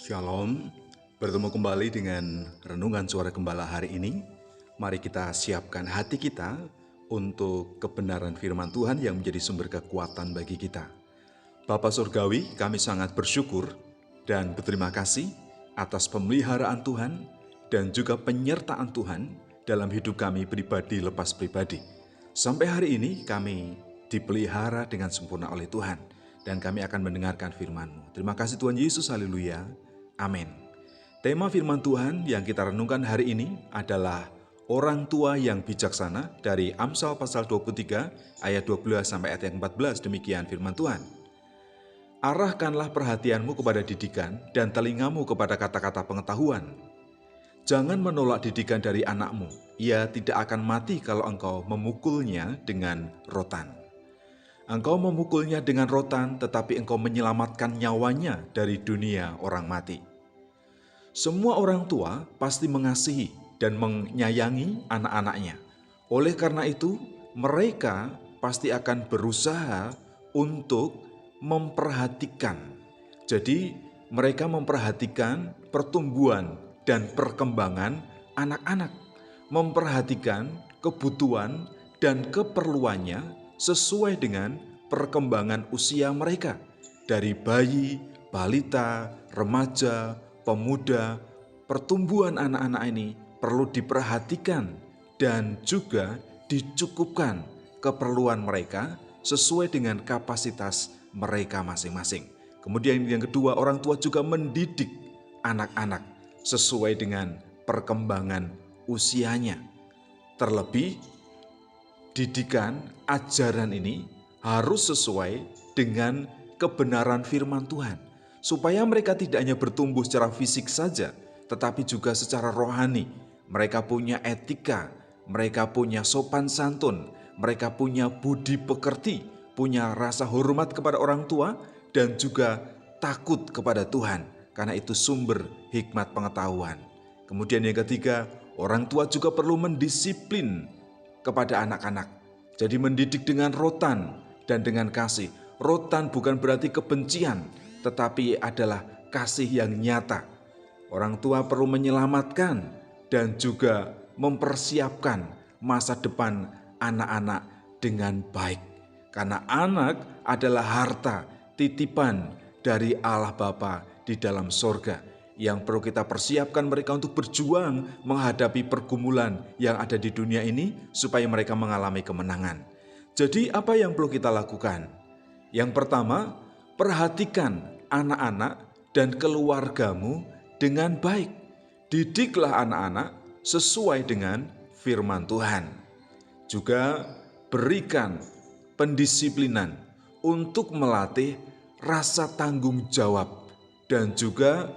Shalom, bertemu kembali dengan Renungan Suara Gembala hari ini. Mari kita siapkan hati kita untuk kebenaran firman Tuhan yang menjadi sumber kekuatan bagi kita. Bapa Surgawi, kami sangat bersyukur dan berterima kasih atas pemeliharaan Tuhan dan juga penyertaan Tuhan dalam hidup kami pribadi lepas pribadi. Sampai hari ini kami dipelihara dengan sempurna oleh Tuhan dan kami akan mendengarkan firman-Mu. Terima kasih Tuhan Yesus, haleluya. Amin. Tema firman Tuhan yang kita renungkan hari ini adalah orang tua yang bijaksana dari Amsal pasal 23 ayat 12 sampai ayat yang 14. Demikian firman Tuhan. Arahkanlah perhatianmu kepada didikan dan telingamu kepada kata-kata pengetahuan. Jangan menolak didikan dari anakmu. Ia tidak akan mati kalau engkau memukulnya dengan rotan. Engkau memukulnya dengan rotan, tetapi engkau menyelamatkan nyawanya dari dunia orang mati. Semua orang tua pasti mengasihi dan menyayangi anak-anaknya. Oleh karena itu, mereka pasti akan berusaha untuk memperhatikan. Jadi, mereka memperhatikan pertumbuhan dan perkembangan anak-anak, memperhatikan kebutuhan dan keperluannya sesuai dengan perkembangan usia mereka. Dari bayi, balita, remaja, pemuda, pertumbuhan anak-anak ini perlu diperhatikan dan juga dicukupkan keperluan mereka sesuai dengan kapasitas mereka masing-masing. Kemudian yang kedua, orang tua juga mendidik anak-anak sesuai dengan perkembangan usianya. Terlebih, didikan ajaran ini harus sesuai dengan kebenaran firman Tuhan, supaya mereka tidak hanya bertumbuh secara fisik saja, tetapi juga secara rohani. Mereka punya etika, mereka punya sopan santun, mereka punya budi pekerti, punya rasa hormat kepada orang tua, dan juga takut kepada Tuhan, karena itu sumber hikmat pengetahuan. Kemudian yang ketiga, orang tua juga perlu mendisiplin kepada anak-anak. Jadi mendidik dengan rotan dan dengan kasih. Rotan bukan berarti kebencian, tetapi adalah kasih yang nyata. Orang tua perlu menyelamatkan dan juga mempersiapkan masa depan anak-anak dengan baik. Karena anak adalah harta titipan dari Allah Bapa di dalam sorga, yang perlu kita persiapkan mereka untuk berjuang menghadapi pergumulan yang ada di dunia ini supaya mereka mengalami kemenangan. Jadi apa yang perlu kita lakukan? Yang pertama, perhatikan anak-anak dan keluargamu dengan baik. Didiklah anak-anak sesuai dengan firman Tuhan. Juga berikan pendisiplinan untuk melatih rasa tanggung jawab dan juga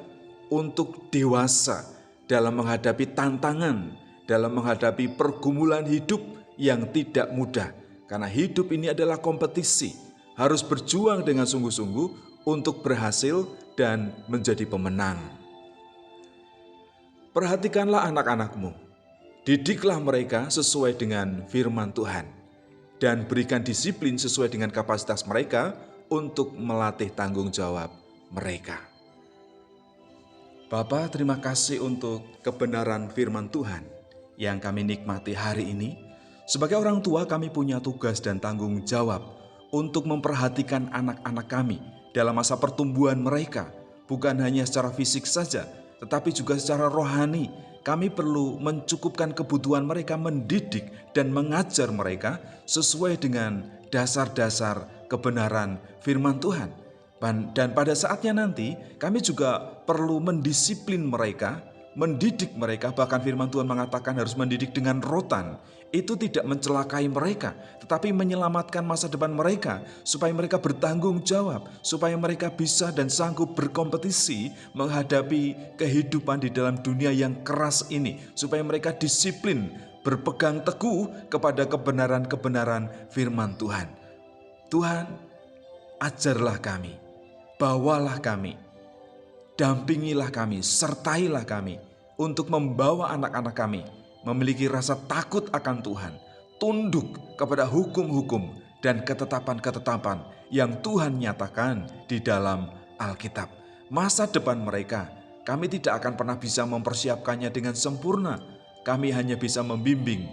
untuk dewasa dalam menghadapi tantangan, dalam menghadapi pergumulan hidup yang tidak mudah. Karena hidup ini adalah kompetisi, harus berjuang dengan sungguh-sungguh untuk berhasil dan menjadi pemenang. Perhatikanlah anak-anakmu, didiklah mereka sesuai dengan firman Tuhan, dan berikan disiplin sesuai dengan kapasitas mereka untuk melatih tanggung jawab mereka. Bapa, terima kasih untuk kebenaran firman Tuhan yang kami nikmati hari ini. Sebagai orang tua, kami punya tugas dan tanggung jawab untuk memperhatikan anak-anak kami dalam masa pertumbuhan mereka. Bukan hanya secara fisik saja, tetapi juga secara rohani. Kami perlu mencukupkan kebutuhan mereka, mendidik dan mengajar mereka sesuai dengan dasar-dasar kebenaran firman Tuhan. Dan pada saatnya nanti kami juga perlu mendisiplin mereka, mendidik mereka. Bahkan firman Tuhan mengatakan harus mendidik dengan rotan. Itu tidak mencelakai mereka, tetapi menyelamatkan masa depan mereka, supaya mereka bertanggung jawab, supaya mereka bisa dan sanggup berkompetisi menghadapi kehidupan di dalam dunia yang keras ini, supaya mereka disiplin, berpegang teguh kepada kebenaran-kebenaran firman Tuhan. Tuhan, ajarlah kami, bawalah kami, dampingilah kami, sertailah kami untuk membawa anak-anak kami memiliki rasa takut akan Tuhan, tunduk kepada hukum-hukum dan ketetapan-ketetapan yang Tuhan nyatakan di dalam Alkitab. Masa depan mereka Kami tidak akan pernah bisa mempersiapkannya dengan sempurna. Kami hanya bisa membimbing,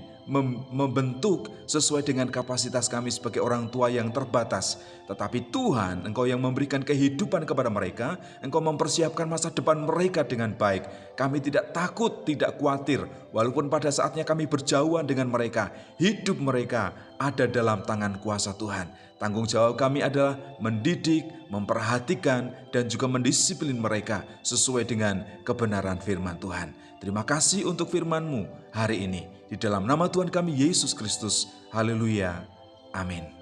membentuk sesuai dengan kapasitas kami sebagai orang tua yang terbatas. Tetapi Tuhan, Engkau yang memberikan kehidupan kepada mereka, Engkau mempersiapkan masa depan mereka dengan baik. Kami tidak takut, tidak khawatir, walaupun pada saatnya kami berjauhan dengan mereka, hidup mereka ada dalam tangan kuasa Tuhan. Tanggung jawab kami adalah mendidik, memperhatikan, dan juga mendisiplin mereka sesuai dengan kebenaran firman Tuhan. Terima kasih untuk firman-Mu hari ini. Di dalam nama Tuhan kami Yesus Kristus. Haleluya. Amin.